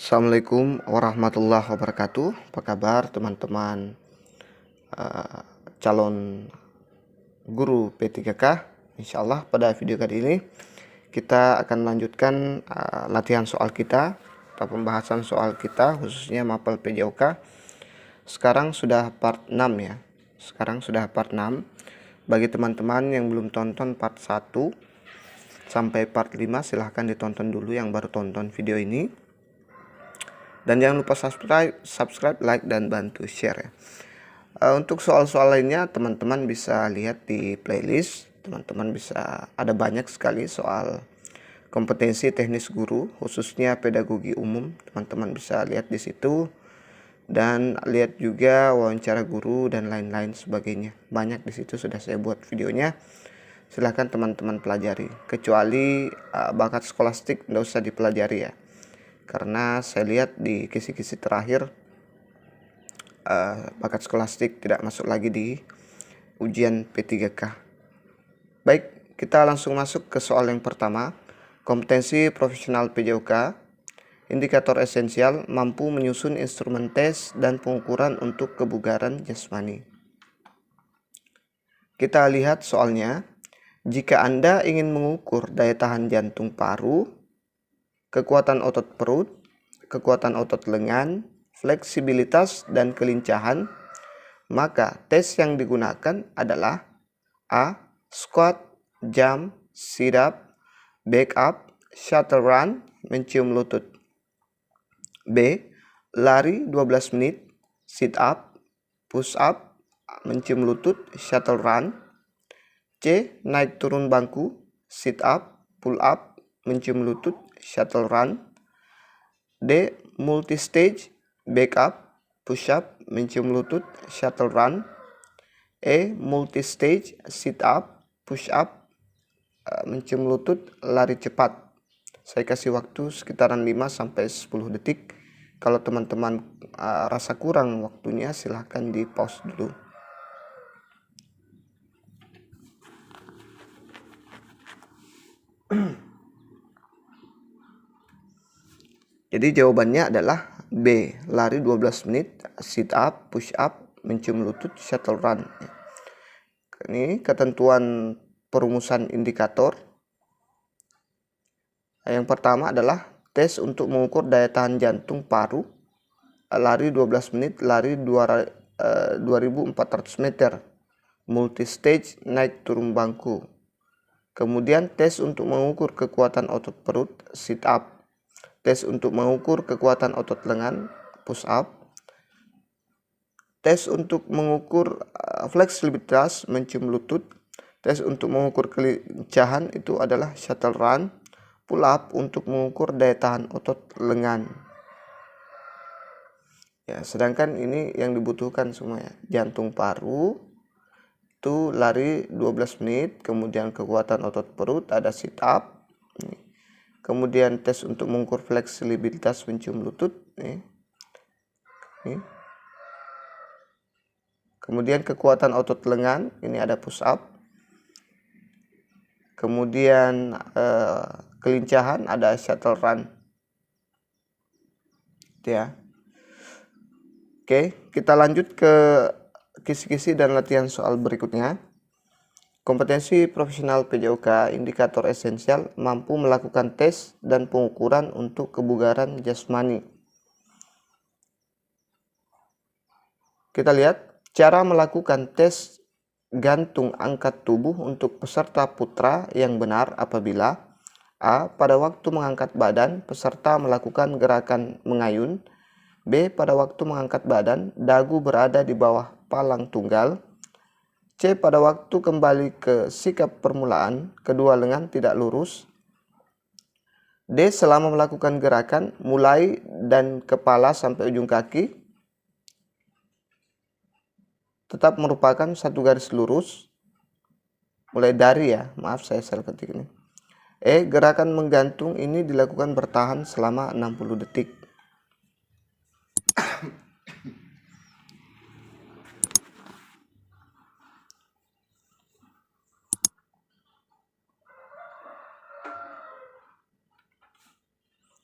Assalamualaikum warahmatullahi wabarakatuh. Apa kabar teman-teman calon guru P3K? Insyaallah pada video kali ini kita akan melanjutkan latihan soal kita atau pembahasan soal kita, khususnya mapel PJOK. Sekarang sudah part 6 ya. Sekarang sudah part 6. Bagi teman-teman yang belum tonton part 1 sampai part 5, silahkan ditonton dulu yang baru tonton video ini. Dan jangan lupa subscribe, like, dan bantu share ya. Untuk soal-soal lainnya teman-teman bisa lihat di playlist. Teman-teman bisa, ada banyak sekali soal kompetensi teknis guru, khususnya pedagogi umum. Teman-teman bisa lihat di situ. Dan lihat juga wawancara guru dan lain-lain sebagainya. Banyak di situ sudah saya buat videonya. Silahkan teman-teman pelajari. Kecuali bakat skolastik tidak usah dipelajari ya. Karena saya lihat di kisi-kisi terakhir bakat skolastik tidak masuk lagi di ujian P3K. Baik, kita langsung masuk ke soal yang pertama. Kompetensi profesional PJOK. Indikator esensial mampu menyusun instrumen tes dan pengukuran untuk kebugaran jasmani. Kita lihat soalnya. Jika Anda ingin mengukur daya tahan jantung paru, kekuatan otot perut, kekuatan otot lengan, fleksibilitas, dan kelincahan, maka tes yang digunakan adalah A. Squat, jump, sit up, back up, shuttle run, mencium lutut. B. Lari 12 menit, sit up, push up, mencium lutut, shuttle run. C. Naik turun bangku, sit up, pull up, mencium lutut, shuttle run. D. Multi-stage, back up, push up, mencium lutut, shuttle run. E. Multi-stage, sit up, push up, mencium lutut, lari cepat. Saya kasih waktu sekitaran 5-10 detik. Kalau teman-teman rasa kurang waktunya, silahkan di pause dulu. Jadi jawabannya adalah B. Lari 12 menit, sit up, push up, mencium lutut, shuttle run. Ini ketentuan perumusan indikator. Yang pertama adalah tes untuk mengukur daya tahan jantung paru. Lari 12 menit, lari 2400 meter. Multi-stage, naik turun bangku. Kemudian tes untuk mengukur kekuatan otot perut, sit up. Tes untuk mengukur kekuatan otot lengan, push up. Tes untuk mengukur fleksibilitas, mencium lutut. Tes untuk mengukur kelincahan itu adalah shuttle run. Pull up untuk mengukur daya tahan otot lengan. Ya, sedangkan ini yang dibutuhkan semua ya. Jantung paru itu lari 12 menit, kemudian kekuatan otot perut ada sit up. Kemudian tes untuk mengukur fleksibilitas mencium lutut. Kemudian kekuatan otot lengan, ini ada push up. Kemudian kelincahan ada shuttle run. Ya. Oke, kita lanjut ke kisi-kisi dan latihan soal berikutnya. Kompetensi profesional PJOK, indikator esensial mampu melakukan tes dan pengukuran untuk kebugaran jasmani. Kita lihat cara melakukan tes gantung angkat tubuh untuk peserta putra yang benar apabila A. Pada waktu mengangkat badan, peserta melakukan gerakan mengayun. B. Pada waktu mengangkat badan, dagu berada di bawah palang tunggal. C. Pada waktu kembali ke sikap permulaan, kedua lengan tidak lurus. D. Selama melakukan gerakan, mulai dan kepala sampai ujung kaki tetap merupakan satu garis lurus. Mulai dari ya, maaf saya salah ketik ini. E. Gerakan menggantung ini dilakukan bertahan selama 60 detik.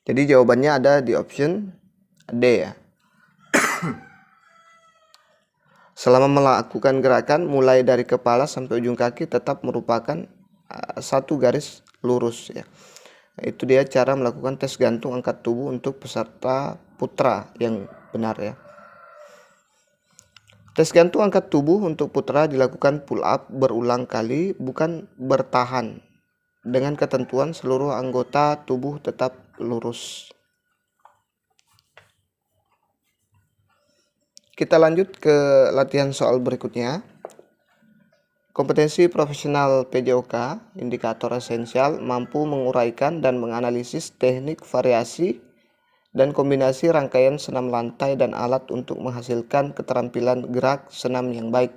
Jadi jawabannya ada di option D ya. Selama melakukan gerakan mulai dari kepala sampai ujung kaki tetap merupakan satu garis lurus ya. Itu dia cara melakukan tes gantung angkat tubuh untuk peserta putra yang benar ya. Tes gantung angkat tubuh untuk putra dilakukan pull up berulang kali, bukan bertahan, dengan ketentuan seluruh anggota tubuh tetap lurus. Kita lanjut ke latihan soal berikutnya. Kompetensi profesional PJOK, indikator esensial, mampu menguraikan dan menganalisis teknik variasi dan kombinasi rangkaian senam lantai dan alat untuk menghasilkan keterampilan gerak senam yang baik.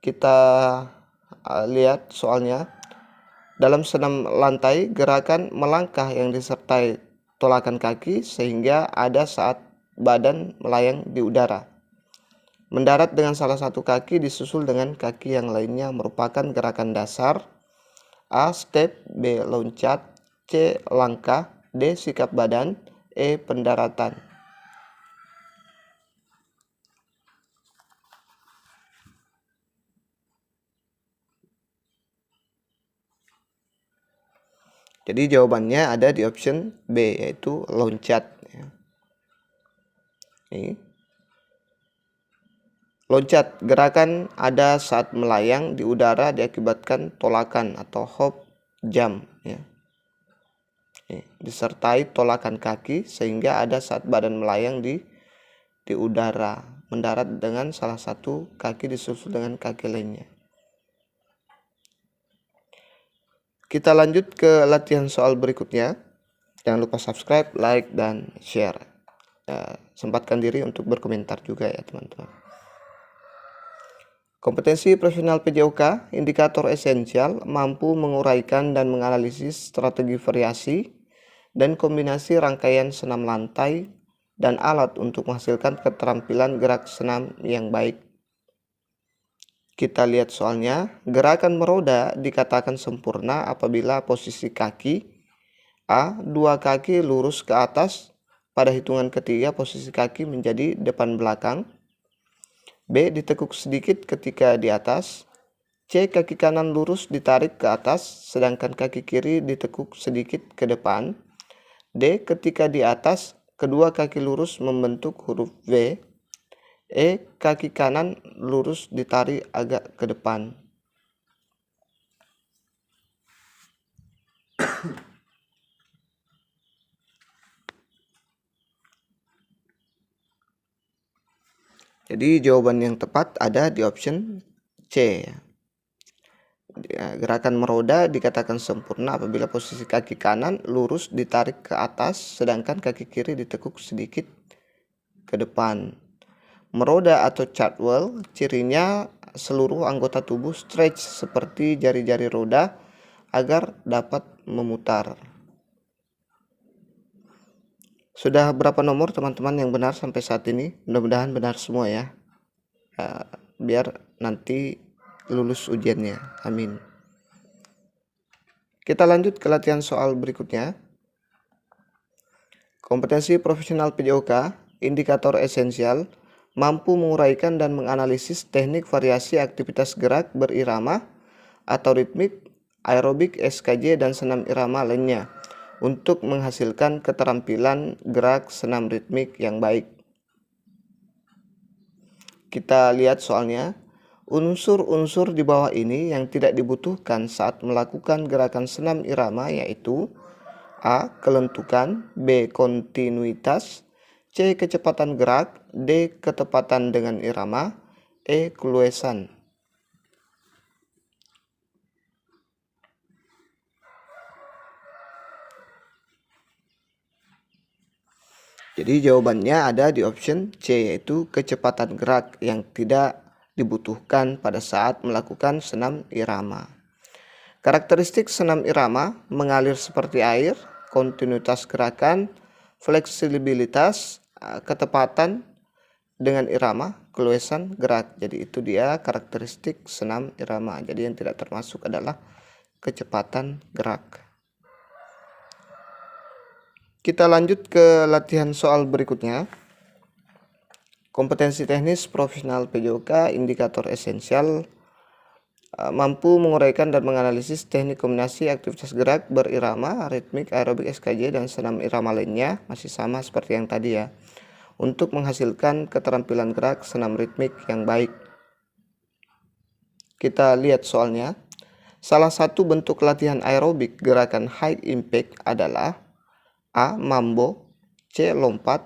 Kita lihat soalnya. Dalam senam lantai, gerakan melangkah yang disertai tolakan kaki sehingga ada saat badan melayang di udara. Mendarat dengan salah satu kaki disusul dengan kaki yang lainnya merupakan gerakan dasar. A. Step, B. Loncat, C. Langkah, D. Sikap badan, E. Pendaratan. Jadi jawabannya ada di option B, yaitu loncat. Ini. Loncat, gerakan ada saat melayang di udara diakibatkan tolakan atau hop jump ya. Disertai tolakan kaki sehingga ada saat badan melayang di udara, mendarat dengan salah satu kaki disusul dengan kaki lainnya. Kita lanjut ke latihan soal berikutnya. Jangan lupa subscribe, like, dan share. Sempatkan diri untuk berkomentar juga ya teman-teman. Kompetensi profesional PJOK, indikator esensial, mampu menguraikan dan menganalisis strategi variasi dan kombinasi rangkaian senam lantai dan alat untuk menghasilkan keterampilan gerak senam yang baik. Kita lihat soalnya. Gerakan meroda dikatakan sempurna apabila posisi kaki A. Dua kaki lurus ke atas, pada hitungan ketiga posisi kaki menjadi depan belakang. B. Ditekuk sedikit ketika di atas. C. Kaki kanan lurus ditarik ke atas, sedangkan kaki kiri ditekuk sedikit ke depan. D. Ketika di atas, kedua kaki lurus membentuk huruf V. E. Kaki kanan lurus ditarik agak ke depan. Jadi jawaban yang tepat ada di option C. Gerakan meroda dikatakan sempurna apabila posisi kaki kanan lurus ditarik ke atas, sedangkan kaki kiri ditekuk sedikit ke depan. Meroda atau cartwheel, cirinya seluruh anggota tubuh stretch seperti jari-jari roda agar dapat memutar. Sudah berapa nomor teman-teman yang benar sampai saat ini? Mudah-mudahan benar semua ya. Biar nanti lulus ujiannya. Amin. Kita lanjut ke latihan soal berikutnya. Kompetensi profesional PJOK, indikator esensial, mampu menguraikan dan menganalisis teknik variasi aktivitas gerak berirama atau ritmik, aerobik, SKJ, dan senam irama lainnya untuk menghasilkan keterampilan gerak senam ritmik yang baik. Kita lihat soalnya. Unsur-unsur di bawah ini yang tidak dibutuhkan saat melakukan gerakan senam irama yaitu A. Kelentukan, B. Kontinuitas, C. Kecepatan gerak, D. Ketepatan dengan irama, E. Keluasan. Jadi jawabannya ada di option C, yaitu kecepatan gerak yang tidak dibutuhkan pada saat melakukan senam irama. Karakteristik senam irama mengalir seperti air, kontinuitas gerakan, fleksibilitas, ketepatan dengan irama, keluasan gerak. Jadi itu dia karakteristik senam irama. Jadi yang tidak termasuk adalah kecepatan gerak. Kita lanjut ke latihan soal berikutnya. Kompetensi teknis profesional PJOK, indikator esensial, mampu menguraikan dan menganalisis teknik kombinasi aktivitas gerak berirama, ritmik, aerobik SKJ, dan senam irama lainnya, masih sama seperti yang tadi ya, untuk menghasilkan keterampilan gerak senam ritmik yang baik. Kita lihat soalnya. Salah satu bentuk latihan aerobik gerakan high impact adalah A. Mambo, C. Lompat,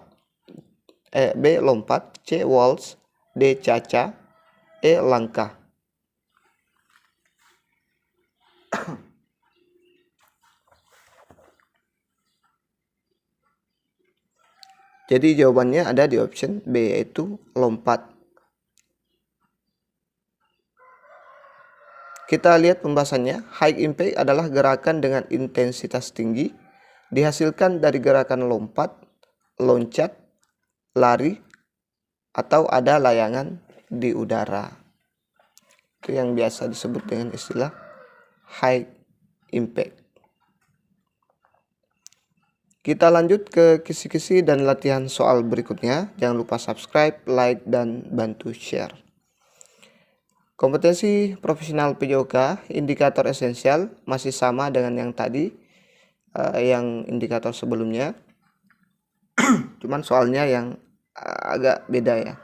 B. Lompat, C. Waltz, D. Caca, E. Langkah. Jadi jawabannya ada di option B, yaitu lompat. Kita lihat pembahasannya. High impact adalah gerakan dengan intensitas tinggi, dihasilkan dari gerakan lompat, loncat, lari, atau ada layangan di udara. Itu yang biasa disebut dengan istilah high impact. Kita lanjut ke kisi-kisi dan latihan soal berikutnya. Jangan lupa subscribe, like, dan bantu share. Kompetensi profesional PJOK, indikator esensial, masih sama dengan yang tadi, yang indikator sebelumnya. Cuman soalnya yang agak beda ya.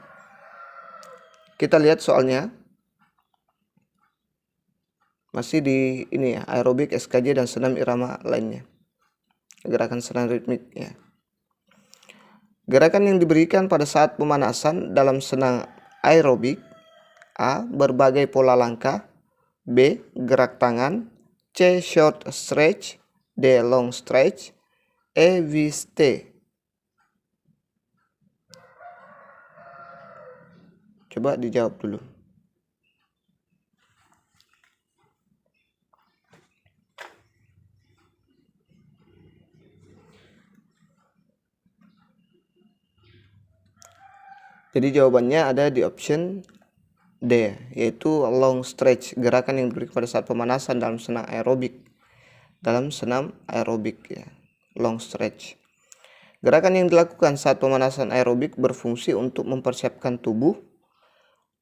Kita lihat soalnya. Masih di ini ya, aerobik, SKJ, dan senam irama lainnya. Gerakan senam ritmik ya. Gerakan yang diberikan pada saat pemanasan dalam senam aerobik: A. Berbagai pola langkah, B. Gerak tangan, C. Short stretch, D. Long stretch, E. V-stay. Coba dijawab dulu. Jadi jawabannya ada di option D, yaitu long stretch, gerakan yang diberikan pada saat pemanasan dalam senam aerobik. Ya, long stretch. Gerakan yang dilakukan saat pemanasan aerobik berfungsi untuk mempersiapkan tubuh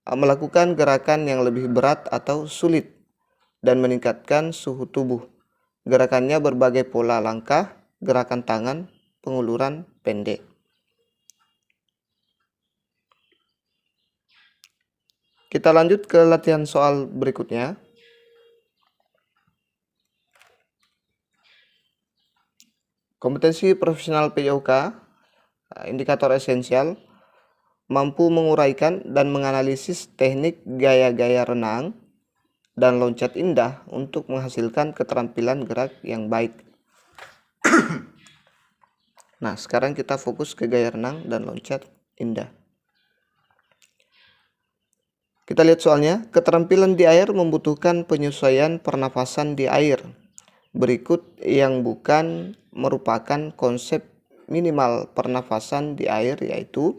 melakukan gerakan yang lebih berat atau sulit dan meningkatkan suhu tubuh. Gerakannya berbagai pola langkah, gerakan tangan, penguluran pendek. Kita lanjut ke latihan soal berikutnya. Kompetensi profesional PJOK, indikator esensial, mampu menguraikan dan menganalisis teknik gaya-gaya renang dan loncat indah untuk menghasilkan keterampilan gerak yang baik. Nah, sekarang kita fokus ke gaya renang dan loncat indah. Kita lihat soalnya. Keterampilan di air membutuhkan penyesuaian pernafasan di air. Berikut yang bukan merupakan konsep minimal pernafasan di air, yaitu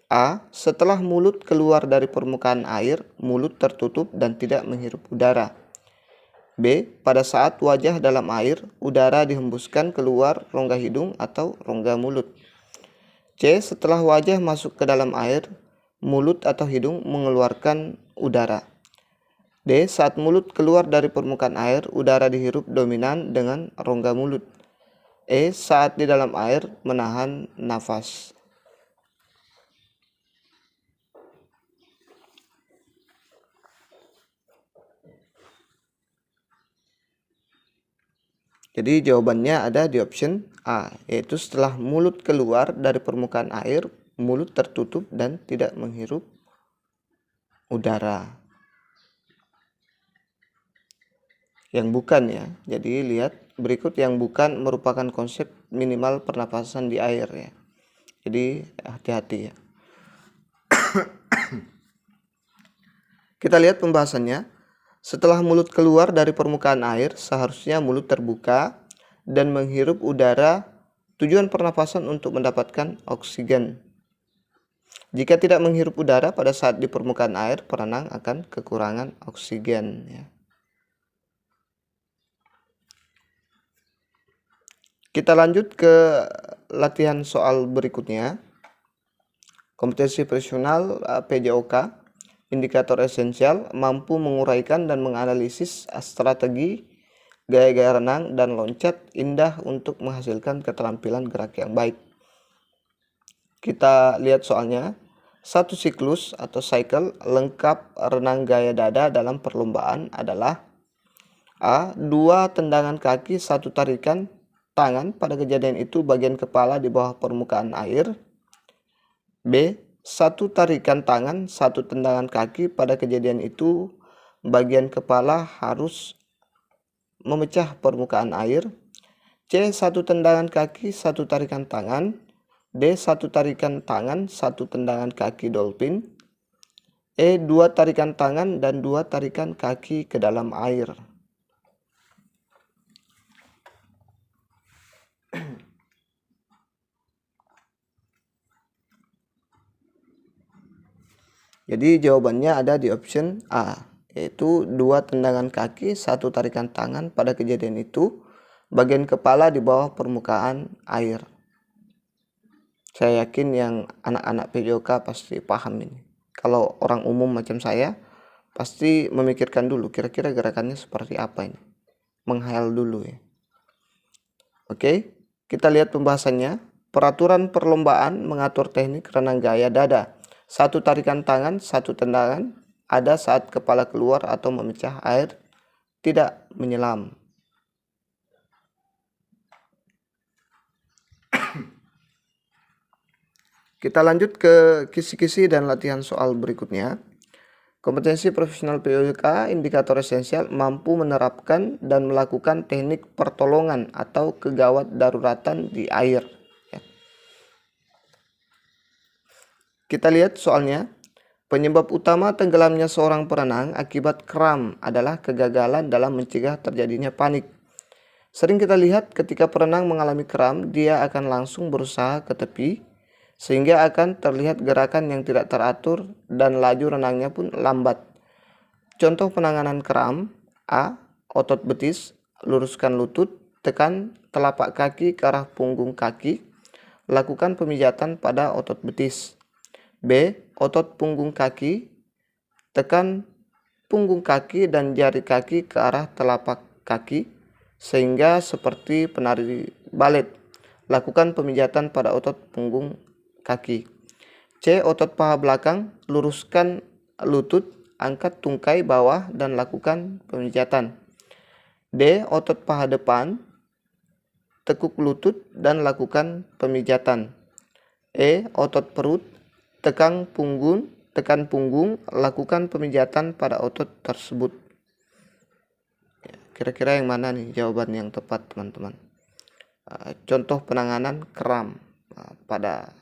A. Setelah mulut keluar dari permukaan air, mulut tertutup dan tidak menghirup udara. B. Pada saat wajah dalam air, udara dihembuskan keluar rongga hidung atau rongga mulut. C. Setelah wajah masuk ke dalam air, mulut atau hidung mengeluarkan udara. D. Saat mulut keluar dari permukaan air, udara dihirup dominan dengan rongga mulut. E. Saat di dalam air, menahan nafas. Jadi jawabannya ada di option A, yaitu setelah mulut keluar dari permukaan air, mulut tertutup dan tidak menghirup udara. Yang bukan ya. Jadi lihat berikut yang bukan merupakan konsep minimal pernapasan di air ya. Jadi hati-hati ya. Kita lihat pembahasannya. Setelah mulut keluar dari permukaan air, seharusnya mulut terbuka dan menghirup udara. Tujuan pernapasan untuk mendapatkan oksigen. Jika tidak menghirup udara pada saat di permukaan air, perenang akan kekurangan oksigen ya. Kita lanjut ke latihan soal berikutnya. Kompetensi profesional PJOK, indikator esensial, mampu menguraikan dan menganalisis strategi gaya-gaya renang dan loncat indah untuk menghasilkan keterampilan gerak yang baik. Kita lihat soalnya. Satu siklus atau cycle lengkap renang gaya dada dalam perlombaan adalah A. 2 tendangan kaki, 1 tarikan tangan, pada kejadian itu bagian kepala di bawah permukaan air. B. 1 tarikan tangan, 1 tendangan kaki, pada kejadian itu bagian kepala harus memecah permukaan air. C. 1 tendangan kaki, 1 tarikan tangan. D. 1 tarikan tangan, 1 tendangan kaki dolphin. E. 2 tarikan tangan dan 2 tarikan kaki ke dalam air. Jadi jawabannya ada di option A, yaitu 2 tendangan kaki, 1 tarikan tangan, pada kejadian itu bagian kepala di bawah permukaan air. Saya yakin yang anak-anak PJOK pasti paham ini. Kalau orang umum macam saya, pasti memikirkan dulu kira-kira gerakannya seperti apa ini. Menghayal dulu ya. Oke, kita lihat pembahasannya. Peraturan perlombaan mengatur teknik renang gaya dada. 1 tarikan tangan, 1 tendangan, ada saat kepala keluar atau memecah air, tidak menyelam. Kita lanjut ke kisi-kisi dan latihan soal berikutnya. Kompetensi profesional PJOK, indikator esensial, mampu menerapkan dan melakukan teknik pertolongan atau kegawat daruratan di air. Kita lihat soalnya. Penyebab utama tenggelamnya seorang perenang akibat kram adalah kegagalan dalam mencegah terjadinya panik. Sering kita lihat ketika perenang mengalami kram, dia akan langsung berusaha ke tepi, sehingga akan terlihat gerakan yang tidak teratur dan laju renangnya pun lambat. Contoh penanganan kram: A. Otot betis, luruskan lutut, tekan telapak kaki ke arah punggung kaki, lakukan pemijatan pada otot betis. B. Otot punggung kaki, tekan punggung kaki dan jari kaki ke arah telapak kaki, sehingga seperti penari balet. Lakukan pemijatan pada otot punggung kaki. C. Otot paha belakang, luruskan lutut, angkat tungkai bawah dan lakukan pemijatan. D. Otot paha depan, tekuk lutut dan lakukan pemijatan. E. Otot perut, tekan punggung, lakukan pemijatan pada otot tersebut. Kira-kira yang mana nih jawaban yang tepat, teman-teman? Contoh penanganan kram pada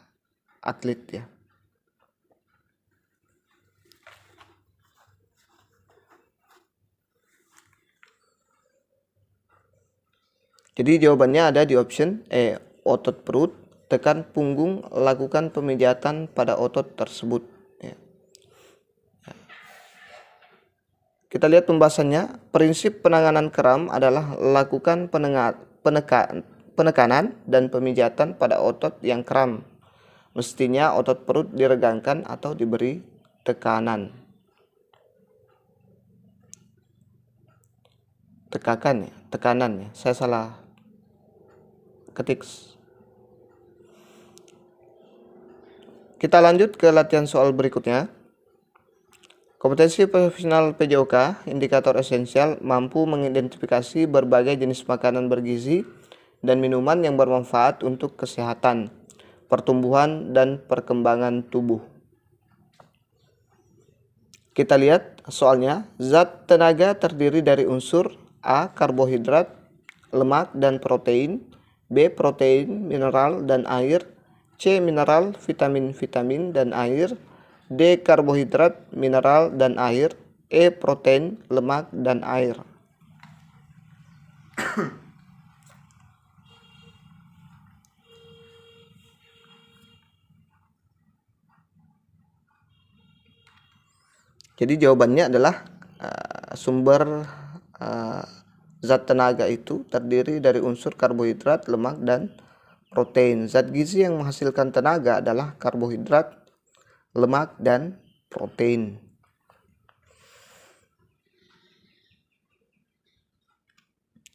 atlet ya. Jadi jawabannya ada di option E. Otot perut, tekan punggung, lakukan pemijatan pada otot tersebut ya. Kita lihat pembahasannya. Prinsip penanganan kram adalah lakukan penekanan dan pemijatan pada otot yang kram. Mestinya otot perut diregangkan atau diberi tekanan. Tekanan ya. Saya salah ketik. Kita lanjut ke latihan soal berikutnya. Kompetensi profesional PJOK, indikator esensial, mampu mengidentifikasi berbagai jenis makanan bergizi dan minuman yang bermanfaat untuk kesehatan, pertumbuhan, dan perkembangan tubuh. Kita lihat soalnya. Zat tenaga terdiri dari unsur A. Karbohidrat, lemak, dan protein. B. Protein, mineral, dan air. C. Mineral, vitamin dan air. D. Karbohidrat, mineral, dan air. E. Protein, lemak, dan air. Jadi jawabannya adalah sumber Zat tenaga itu terdiri dari unsur karbohidrat, lemak, dan protein. Zat gizi yang menghasilkan tenaga adalah karbohidrat, lemak, dan protein.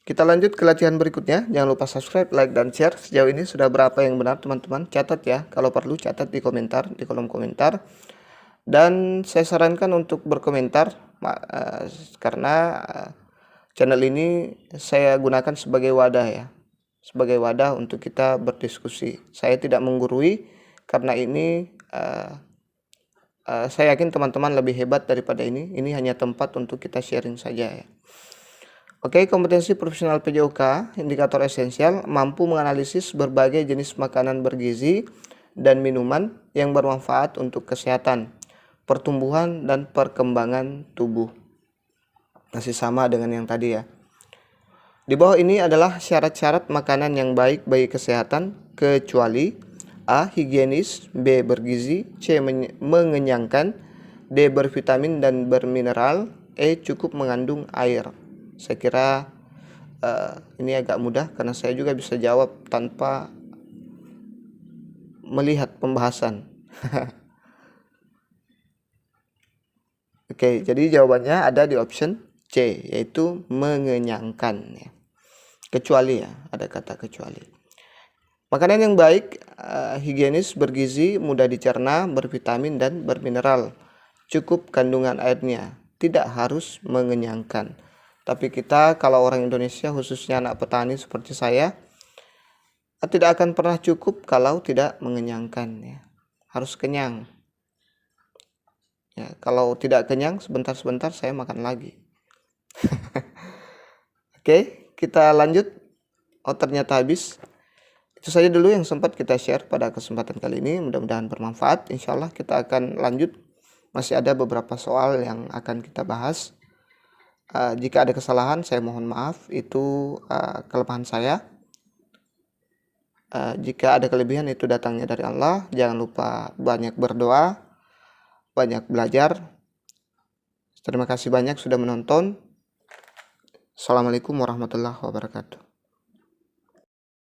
Kita lanjut ke latihan berikutnya. Jangan lupa subscribe, like, dan share. Sejauh ini sudah berapa yang benar teman-teman? Catat ya. Kalau perlu catat di komentar, di kolom komentar. Dan saya sarankan untuk berkomentar karena channel ini saya gunakan sebagai wadah ya. Sebagai wadah untuk kita berdiskusi. Saya tidak menggurui karena ini saya yakin teman-teman lebih hebat daripada ini. Ini hanya tempat untuk kita sharing saja ya. Oke, kompetensi profesional PJOK, indikator esensial, mampu menganalisis berbagai jenis makanan bergizi dan minuman yang bermanfaat untuk kesehatan, pertumbuhan, dan perkembangan tubuh. Masih sama dengan yang tadi ya. Di bawah ini adalah syarat-syarat makanan yang baik bagi kesehatan, kecuali A. Higienis, B. Bergizi, C. Mengenyangkan, D. Bervitamin dan bermineral, E. Cukup mengandung air. Saya kira ini agak mudah karena saya juga bisa jawab tanpa melihat pembahasan. Oke, jadi jawabannya ada di option C, yaitu mengenyangkan ya. Kecuali ya, ada kata kecuali. Makanan yang baik, higienis, bergizi, mudah dicerna, bervitamin dan bermineral. Cukup kandungan airnya, tidak harus mengenyangkan. Tapi kita kalau orang Indonesia, khususnya anak petani seperti saya, tidak akan pernah cukup kalau tidak mengenyangkan ya. Harus kenyang. Ya, kalau tidak kenyang sebentar-sebentar saya makan lagi. Oke, kita lanjut. Oh, ternyata habis. Itu saja dulu yang sempat kita share pada kesempatan kali ini. Mudah-mudahan bermanfaat. Insya Allah kita akan lanjut. Masih ada beberapa soal yang akan kita bahas. Jika ada kesalahan saya mohon maaf, itu kelemahan saya. Jika ada kelebihan itu datangnya dari Allah. Jangan lupa banyak berdoa, banyak belajar. Terima kasih banyak sudah menonton. Assalamualaikum warahmatullahi wabarakatuh.